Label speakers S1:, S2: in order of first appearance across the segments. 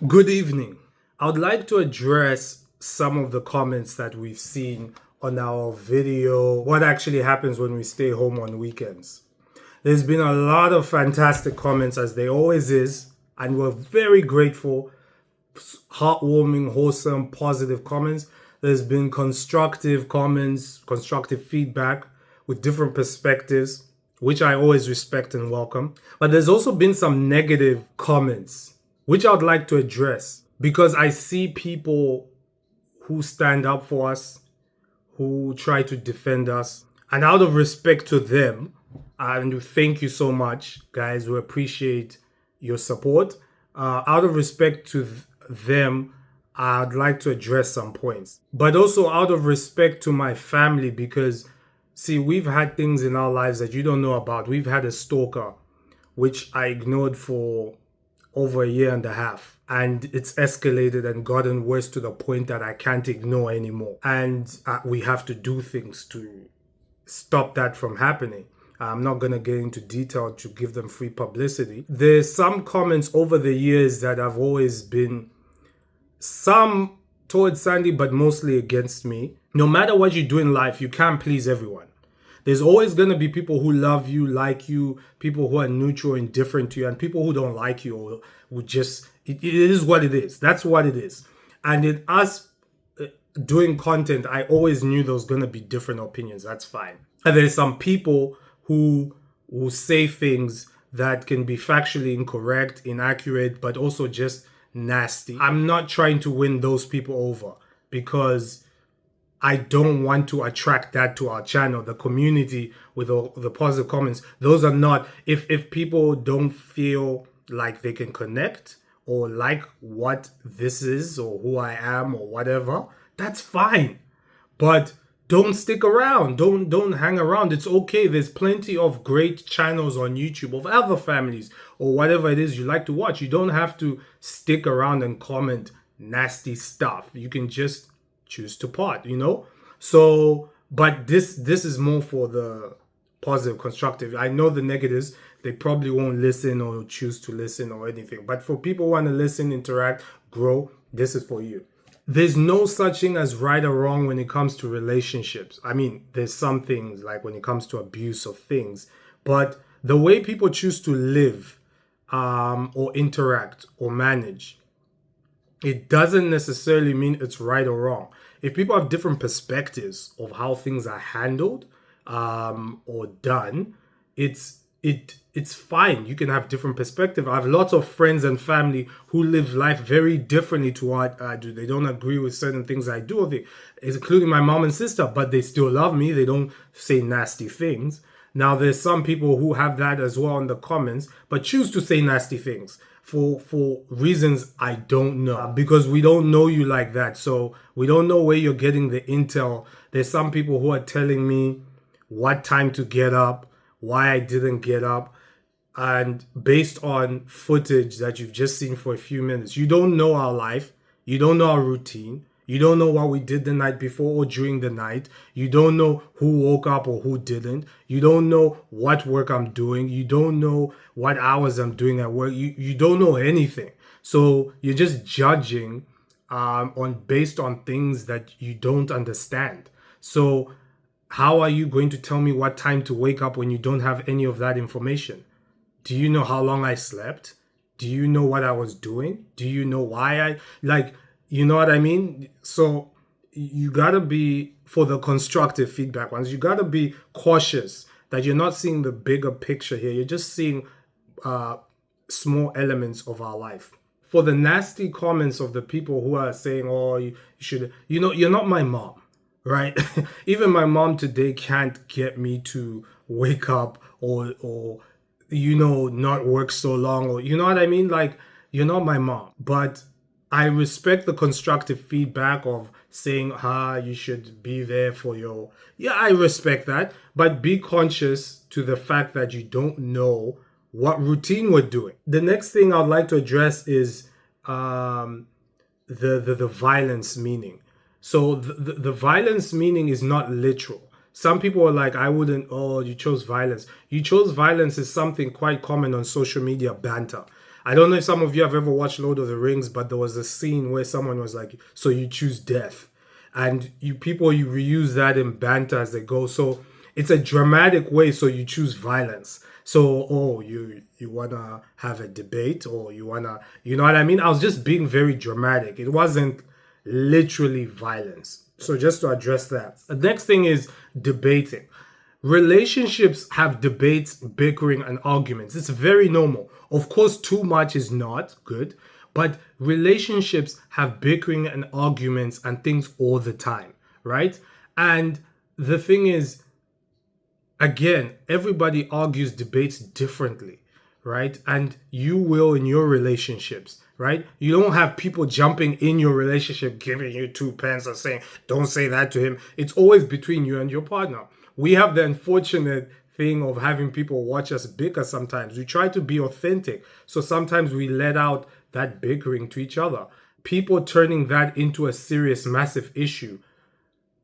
S1: Good evening. I would like to address some of the comments that we've seen on our video, what actually happens when we stay home on weekends. There's been a lot of fantastic comments, as there always is, and we're very grateful. Heartwarming, wholesome, positive comments. There's been constructive comments, constructive feedback with different perspectives, which I always respect and welcome. But there's also been some negative comments, which I'd like to address because I see people who stand up for us, who try to defend us. And out of respect to them, and thank you so much, guys. We appreciate your support. Out of respect to them, I'd like to address some points. But also out of respect to my family, because, see, we've had things in our lives that you don't know about. We've had a stalker, which I ignored for over a year and a half. And it's escalated and gotten worse to the point that I can't ignore anymore. And we have to do things to stop that from happening. I'm not going to get into detail to give them free publicity. There's some comments over the years that have always been some towards Sandy, but mostly against me. No matter what you do in life, you can't please everyone. There's always going to be people who love you, like you, people who are neutral, indifferent to you, and people who don't like you or would just, it is what it is. That's what it is. And in us doing content, I always knew there was going to be different opinions. That's fine. And there's some people who will say things that can be factually incorrect, inaccurate, but also just nasty. I'm not trying to win those people over because I don't want to attract that to our channel, the community with all the positive comments. Those are not, if people don't feel like they can connect or like what this is or who I am or whatever, that's fine. But don't stick around. Don't hang around. It's okay. There's plenty of great channels on YouTube of other families or whatever it is you like to watch. You don't have to stick around and comment nasty stuff. You can just choose to part, So, but this is more for the positive, constructive. I know the negatives, they probably won't listen or choose to listen or anything. But for people who want to listen, interact, grow, this is for you. There's no such thing as right or wrong when it comes to relationships. I mean, there's some things like when it comes to abuse of things, but the way people choose to live or interact or manage, it doesn't necessarily mean it's right or wrong. If people have different perspectives of how things are handled or done, it's fine. You can have different perspective. I have lots of friends and family who live life very differently to what I do. They don't agree with certain things I do, including my mom and sister, but they still love me. They don't say nasty things. Now, there's some people who have that as well in the comments, but choose to say nasty things for reasons I don't know, because we don't know you like that. So we don't know where you're getting the intel. There's some people who are telling me what time to get up, why I didn't get up, and based on footage that you've just seen for a few minutes. You don't know our life. You don't know our routine. You don't know what we did the night before or during the night. You don't know who woke up or who didn't. You don't know what work I'm doing. You don't know what hours I'm doing at work. You don't know anything. So you're just judging based on things that you don't understand. So how are you going to tell me what time to wake up when you don't have any of that information? Do you know how long I slept? Do you know what I was doing? Do you know why you know what I mean? So you gotta be, for the constructive feedback ones, you gotta be cautious that you're not seeing the bigger picture here. You're just seeing small elements of our life. For the nasty comments of the people who are saying, oh, you should, you're not my mom, right? Even my mom today can't get me to wake up or not work so long, or you know what I mean? Like, you're not my mom. But I respect the constructive feedback of saying, you should be there for your... Yeah, I respect that. But be conscious to the fact that you don't know what routine we're doing. The next thing I'd like to address is the violence meaning. So the violence meaning is not literal. Some people are like, you chose violence. You chose violence is something quite common on social media banter. I don't know if some of you have ever watched Lord of the Rings, but there was a scene where someone was like, "So you choose death," and you reuse that in banter as they go. So it's a dramatic way. So you choose violence. So you wanna have a debate, or you wanna, you know what I mean? I was just being very dramatic. It wasn't literally violence. So just to address that. The next thing is debating. Relationships have debates, bickering, and arguments. It's very normal. Of course, too much is not good, but relationships have bickering and arguments and things all the time, right? And the thing is, again, everybody argues, debates differently, right? And you will in your relationships, right? You don't have people jumping in your relationship, giving you 2 pence and saying, don't say that to him. It's always between you and your partner. We have the unfortunate thing of having people watch us bicker sometimes. We try to be authentic. So sometimes we let out that bickering to each other. People turning that into a serious, massive issue.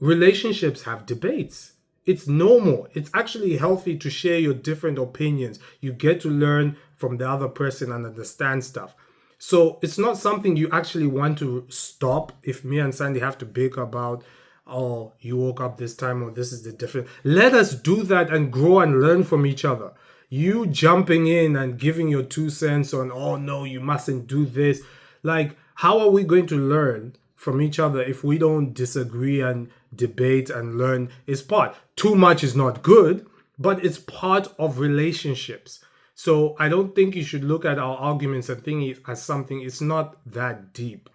S1: Relationships have debates. It's normal. It's actually healthy to share your different opinions. You get to learn from the other person and understand stuff. So it's not something you actually want to stop. If me and Sandy have to bicker about, oh, you woke up this time, or this is the different. Let us do that and grow and learn from each other. You jumping in and giving your 2 cents on, oh no, you mustn't do this. Like, how are we going to learn from each other if we don't disagree and debate and learn? Is part. Too much is not good, but it's part of relationships. So I don't think you should look at our arguments and think it as something, it's not that deep.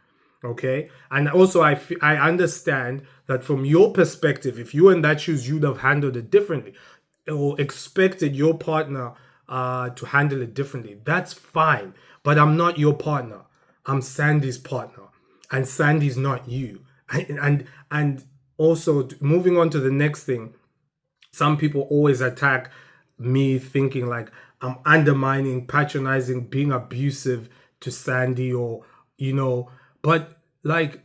S1: Okay. And also, I understand that from your perspective, if you were in that shoes, you'd have handled it differently or expected your partner to handle it differently. That's fine. But I'm not your partner. I'm Sandy's partner. And Sandy's not you. And also, moving on to the next thing, some people always attack me thinking like I'm undermining, patronizing, being abusive to Sandy, or, but like,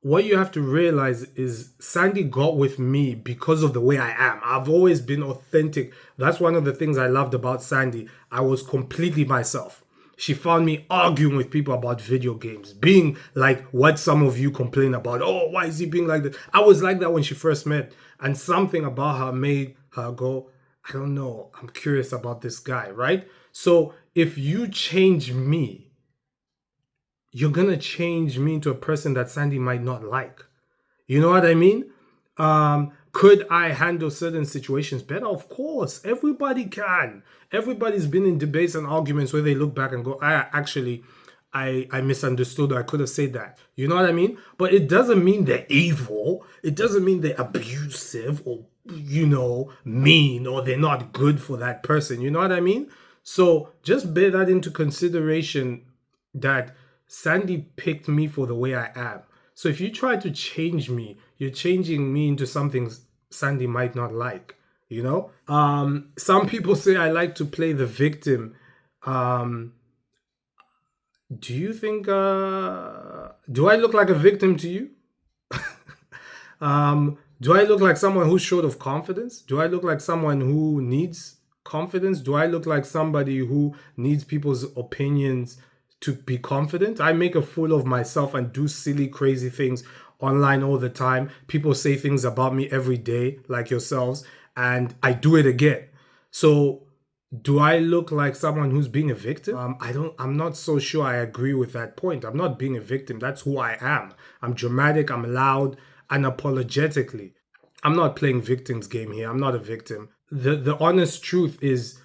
S1: what you have to realize is Sandy got with me because of the way I am. I've always been authentic. That's one of the things I loved about Sandy. I was completely myself. She found me arguing with people about video games, being like what some of you complain about. Oh, why is he being like that? I was like that when she first met, and something about her made her go, I don't know, I'm curious about this guy, right? So if you change me, you're gonna change me into a person that Sandy might not like. You know what I mean? Could I handle certain situations better? Of course, everybody can. Everybody's been in debates and arguments where they look back and go, I misunderstood, or I could have said that. You know what I mean? But it doesn't mean they're evil. It doesn't mean they're abusive or, mean, or they're not good for that person. You know what I mean? So just bear that into consideration, that Sandy picked me for the way I am. So if you try to change me, you're changing me into something Sandy might not like, Some people say I like to play the victim. Do you think, do I look like a victim to you? Do I look like someone who's short of confidence? Do I look like someone who needs confidence? Do I look like somebody who needs people's opinions to be confident? I make a fool of myself and do silly, crazy things online all the time. People say things about me every day, like yourselves, and I do it again. So do I look like someone who's being a victim? I'm not so sure I agree with that point. I'm not being a victim. That's who I am. I'm dramatic, I'm loud, unapologetically. I'm not playing victim's game here. I'm not a victim. The honest truth is,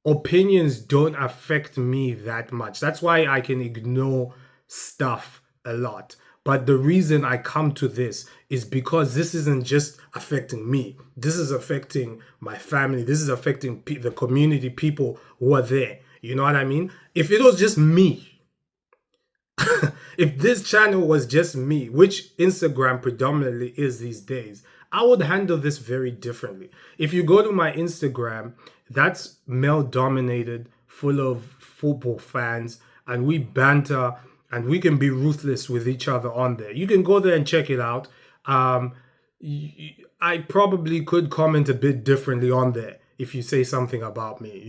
S1: opinions don't affect me that much. That's why I can ignore stuff a lot. But the reason I come to this is because this isn't just affecting me. This is affecting my family. This is affecting the community, people who are there. You know what I mean? If it was just me, if this channel was just me, which Instagram predominantly is these days, I would handle this very differently. If you go to my Instagram, that's male dominated, full of football fans, and we banter and we can be ruthless with each other on there. You can go there and check it out. I probably could comment a bit differently on there if you say something about me,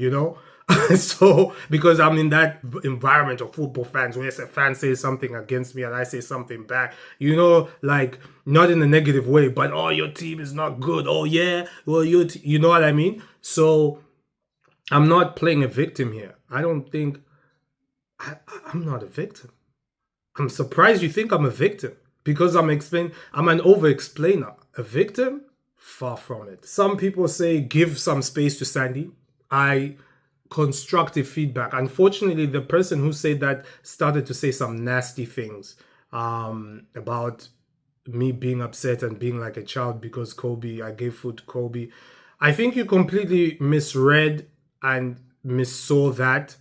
S1: So because I'm in that environment of football fans where a fan says something against me and I say something back, like not in a negative way, but oh, your team is not good. Oh yeah, well you know what I mean. So I'm not playing a victim here. I don't think I'm not a victim. I'm surprised you think I'm a victim because I'm an over explainer. A victim? Far from it. Some people say give some space to Sandy. I constructive feedback. Unfortunately, the person who said that started to say some nasty things about me being upset and being like a child because I gave food to Kobe. I think you completely misread and missaw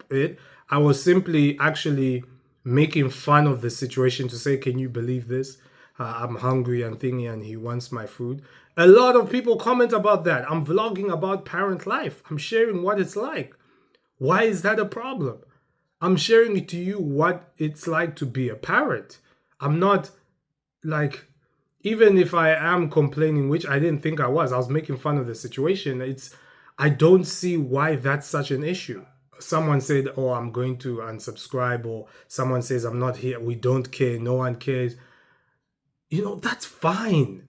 S1: it. I was simply actually making fun of the situation to say, can you believe this? I'm hungry and thingy and he wants my food. A lot of people comment about that. I'm vlogging about parent life. I'm sharing what it's like. Why is that a problem? I'm sharing it to you what it's like to be a parent. I'm not like, even if I am complaining, which I didn't think I was making fun of the situation. I don't see why that's such an issue. Someone said, oh, I'm going to unsubscribe, or someone says, I'm not here. We don't care. No one cares. That's fine.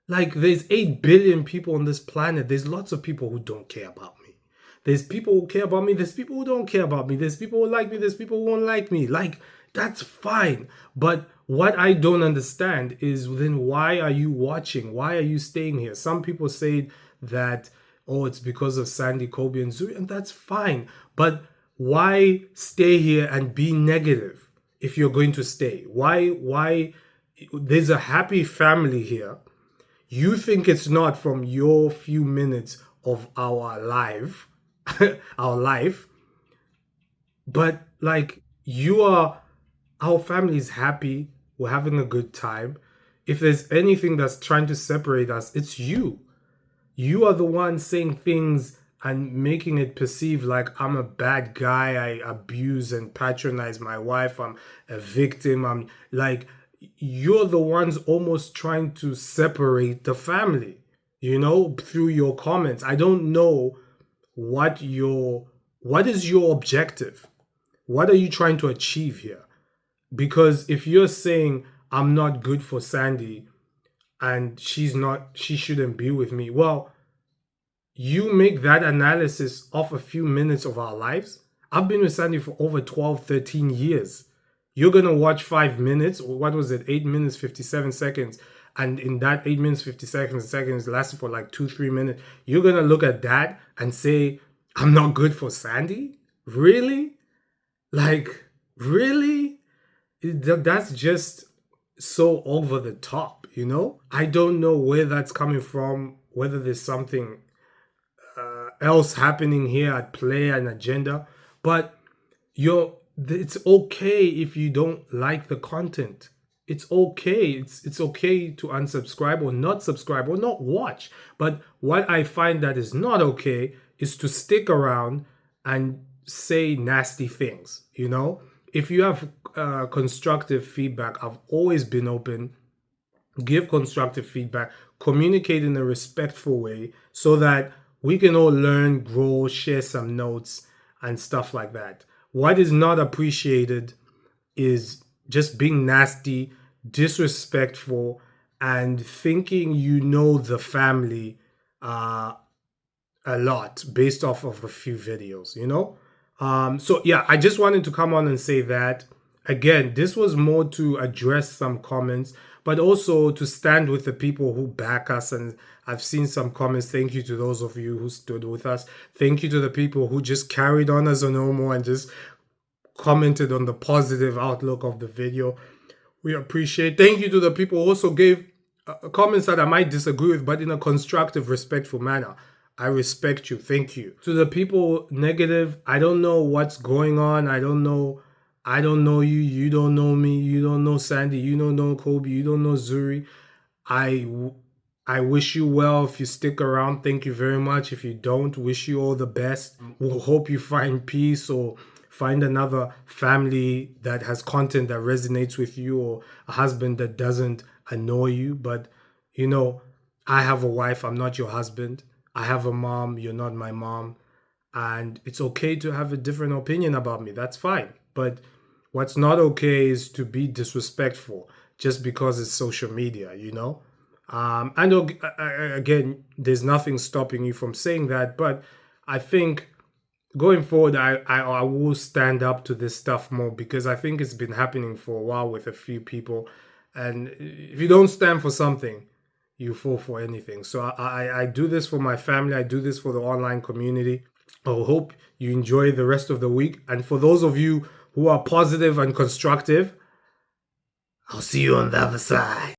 S1: Like, there's 8 billion people on this planet. There's lots of people who don't care about me. There's people who care about me. There's people who don't care about me. There's people who like me. There's people who won't like me. Like, that's fine. But what I don't understand is then why are you watching? Why are you staying here? Some people say that, oh, it's because of Sandy, Kobe, and Zuri, and that's fine. But why stay here and be negative if you're going to stay? Why? There's a happy family here. You think it's not from your few minutes of our life, our life, but like our family is happy. We're having a good time. If there's anything that's trying to separate us, it's you. You are the one saying things and making it perceive like I'm a bad guy. I abuse and patronize my wife. I'm a victim. I'm like, you're the ones almost trying to separate the family, through your comments. I don't know what is your objective? What are you trying to achieve here? Because if you're saying I'm not good for Sandy and she shouldn't be with me, well, you make that analysis off a few minutes of our lives. I've been with Sandy for over 12, 13 years. You're going to watch 5 minutes, or what was it, 8 minutes, 57 seconds. And in that 8 minutes, 50 seconds lasted for like 2, 3 minutes. You're going to look at that and say, I'm not good for Sandy? Really? Like, really? That's just so over the top, I don't know where that's coming from, whether there's something else happening here at play, an agenda. But it's okay if you don't like the content. It's okay. It's okay to unsubscribe or not subscribe or not watch. But what I find that is not okay is to stick around and say nasty things. If you have constructive feedback, I've always been open. Give constructive feedback, communicate in a respectful way so that we can all learn, grow, share some notes and stuff like that. What is not appreciated is just being nasty, disrespectful, and thinking the family a lot based off of a few videos. So yeah, I just wanted to come on and say that. Again, this was more to address some comments, but also to stand with the people who back us. And I've seen some comments. Thank you to those of you who stood with us. Thank you to the people who just carried on as a normal and just commented on the positive outlook of the video. We appreciate. Thank you to the people who also gave comments that I might disagree with, but in a constructive, respectful manner. I respect you. Thank you. To the people negative, I don't know what's going on. I don't know you. You don't know me. You don't know Sandy. You don't know Kobe. You don't know Zuri. I wish you well if you stick around. Thank you very much. If you don't, wish you all the best. We'll hope you find peace or find another family that has content that resonates with you, or a husband that doesn't annoy you. But, I have a wife. I'm not your husband. I have a mom. You're not my mom. And it's okay to have a different opinion about me. That's fine. But what's not okay is to be disrespectful just because it's social media, you know? Again, there's nothing stopping you from saying that. But I think going forward, I will stand up to this stuff more because I think it's been happening for a while with a few people. And if you don't stand for something, you fall for anything. So I do this for my family. I do this for the online community. I hope you enjoy the rest of the week. And for those of you who are positive and constructive, I'll see you on the other side.